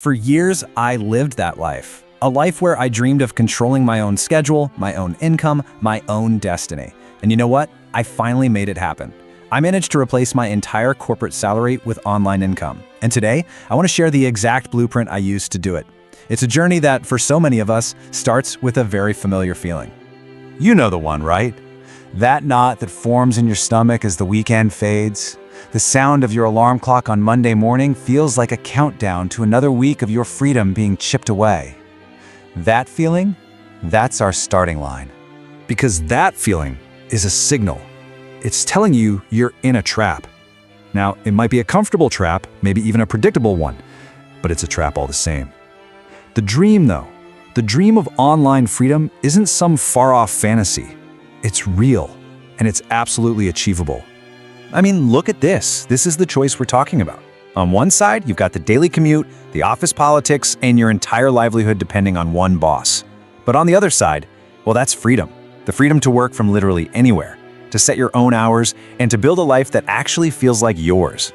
For years, I lived that life. A life where I dreamed of controlling my own schedule, my own income, my own destiny. And you know what? I finally made it happen. I managed to replace my entire corporate salary with online income. And today, I want to share the exact blueprint I used to do it. It's a journey that, for so many of us, starts with a very familiar feeling. You know the one, right? That knot that forms in your stomach as the weekend fades. The sound of your alarm clock on Monday morning feels like a countdown to another week of your freedom being chipped away. That feeling, that's our starting line. Because that feeling is a signal. It's telling you you're in a trap. Now, it might be a comfortable trap, maybe even a predictable one, but it's a trap all the same. The dream, though, the dream of online freedom isn't some far-off fantasy. It's real, and it's absolutely achievable. I mean, look at this. This is the choice we're talking about. On one side, you've got the daily commute, the office politics, and your entire livelihood depending on one boss. But on the other side, well, that's freedom. The freedom to work from literally anywhere, to set your own hours, and to build a life that actually feels like yours.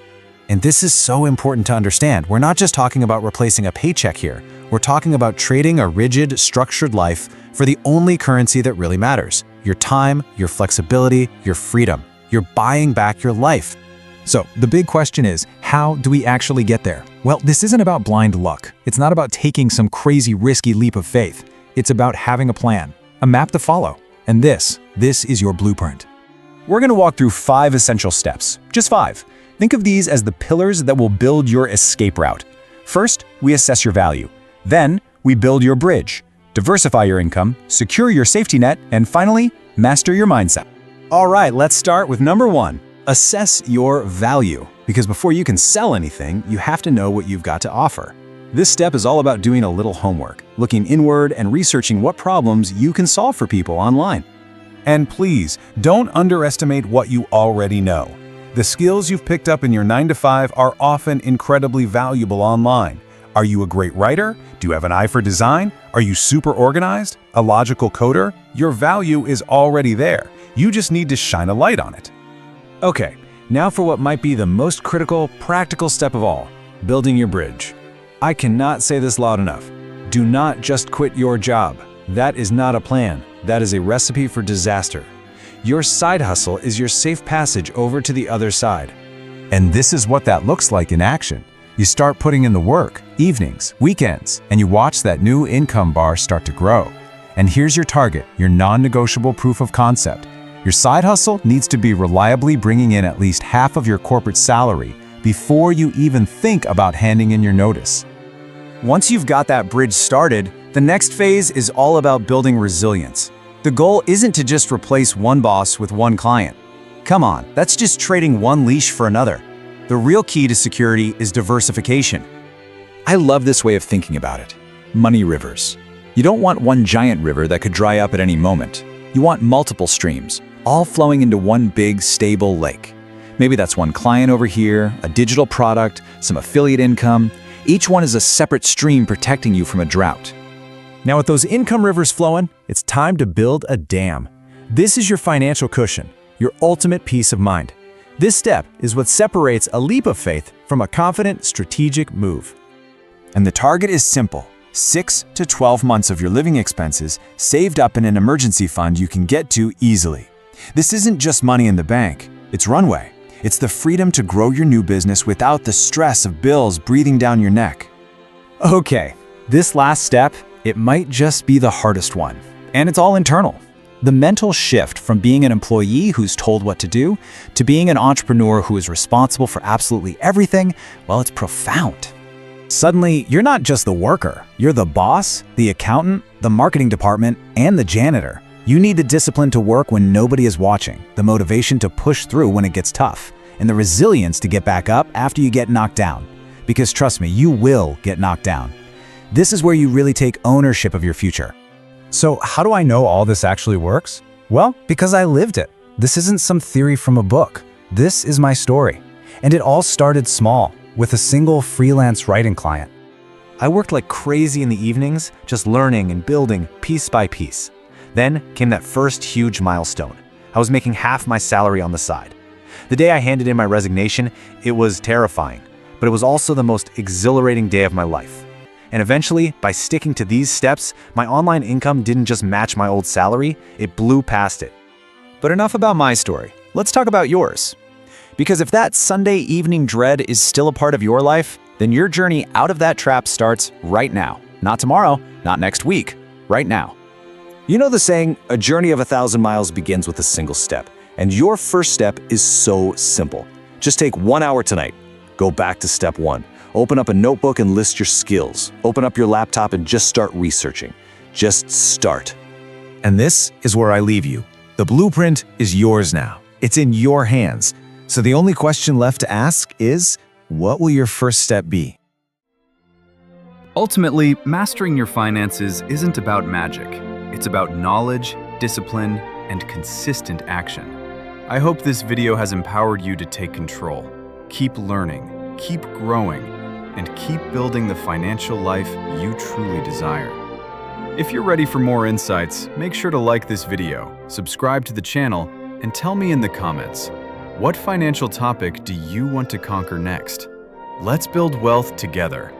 And this is so important to understand. We're not just talking about replacing a paycheck here. We're talking about trading a rigid, structured life for the only currency that really matters: your time, your flexibility, your freedom. You're buying back your life. So the big question is, how do we actually get there? Well, this isn't about blind luck. It's not about taking some crazy risky leap of faith. It's about having a plan, a map to follow. And this is your blueprint. We're going to walk through 5 essential steps, just 5. Think of these as the pillars that will build your escape route. First, we assess your value. Then, we build your bridge, diversify your income, secure your safety net, and finally, master your mindset. All right, let's start with number 1. Assess your value. Because before you can sell anything, you have to know what you've got to offer. This step is all about doing a little homework, looking inward and researching what problems you can solve for people online. And please, don't underestimate what you already know. The skills you've picked up in your 9-to-5 are often incredibly valuable online. Are you a great writer? Do you have an eye for design? Are you super organized? A logical coder? Your value is already there. You just need to shine a light on it. Okay, now for what might be the most critical, practical step of all, building your bridge. I cannot say this loud enough. Do not just quit your job. That is not a plan. That is a recipe for disaster. Your side hustle is your safe passage over to the other side. And this is what that looks like in action. You start putting in the work, evenings, weekends, and you watch that new income bar start to grow. And here's your target, your non-negotiable proof of concept. Your side hustle needs to be reliably bringing in at least half of your corporate salary before you even think about handing in your notice. Once you've got that bridge started, the next phase is all about building resilience. The goal isn't to just replace one boss with one client. Come on, that's just trading one leash for another. The real key to security is diversification. I love this way of thinking about it. Money rivers. You don't want one giant river that could dry up at any moment. You want multiple streams, all flowing into one big, stable lake. Maybe that's one client over here, a digital product, some affiliate income. Each one is a separate stream protecting you from a drought. Now with those income rivers flowing, it's time to build a dam. This is your financial cushion, your ultimate peace of mind. This step is what separates a leap of faith from a confident, strategic move. And the target is simple: 6 to 12 months of your living expenses saved up in an emergency fund you can get to easily. This isn't just money in the bank, it's runway. It's the freedom to grow your new business without the stress of bills breathing down your neck. Okay, this last step, it might just be the hardest one, and it's all internal. The mental shift from being an employee who's told what to do to being an entrepreneur who is responsible for absolutely everything, well, it's profound. Suddenly, you're not just the worker. You're the boss, the accountant, the marketing department, and the janitor. You need the discipline to work when nobody is watching, the motivation to push through when it gets tough, and the resilience to get back up after you get knocked down. Because trust me, you will get knocked down. This is where you really take ownership of your future. So how do I know all this actually works? Well, because I lived it. This isn't some theory from a book. This is my story. And it all started small, with a single freelance writing client. I worked like crazy in the evenings, just learning and building piece by piece. Then came that first huge milestone. I was making half my salary on the side. The day I handed in my resignation, it was terrifying, but it was also the most exhilarating day of my life. And eventually, by sticking to these steps, my online income didn't just match my old salary, it blew past it. But enough about my story. Let's talk about yours. Because if that Sunday evening dread is still a part of your life, then your journey out of that trap starts right now. Not tomorrow, not next week, right now. You know the saying, a journey of 1,000 miles begins with a single step. And your first step is so simple. Just take 1 hour tonight. Go back to step 1. Open up a notebook and list your skills. Open up your laptop and just start researching. Just start. And this is where I leave you. The blueprint is yours now. It's in your hands. So the only question left to ask is, what will your first step be? Ultimately, mastering your finances isn't about magic. It's about knowledge, discipline, and consistent action. I hope this video has empowered you to take control. Keep learning, keep growing, and keep building the financial life you truly desire. If you're ready for more insights, make sure to like this video, subscribe to the channel, and tell me in the comments, what financial topic do you want to conquer next? Let's build wealth together.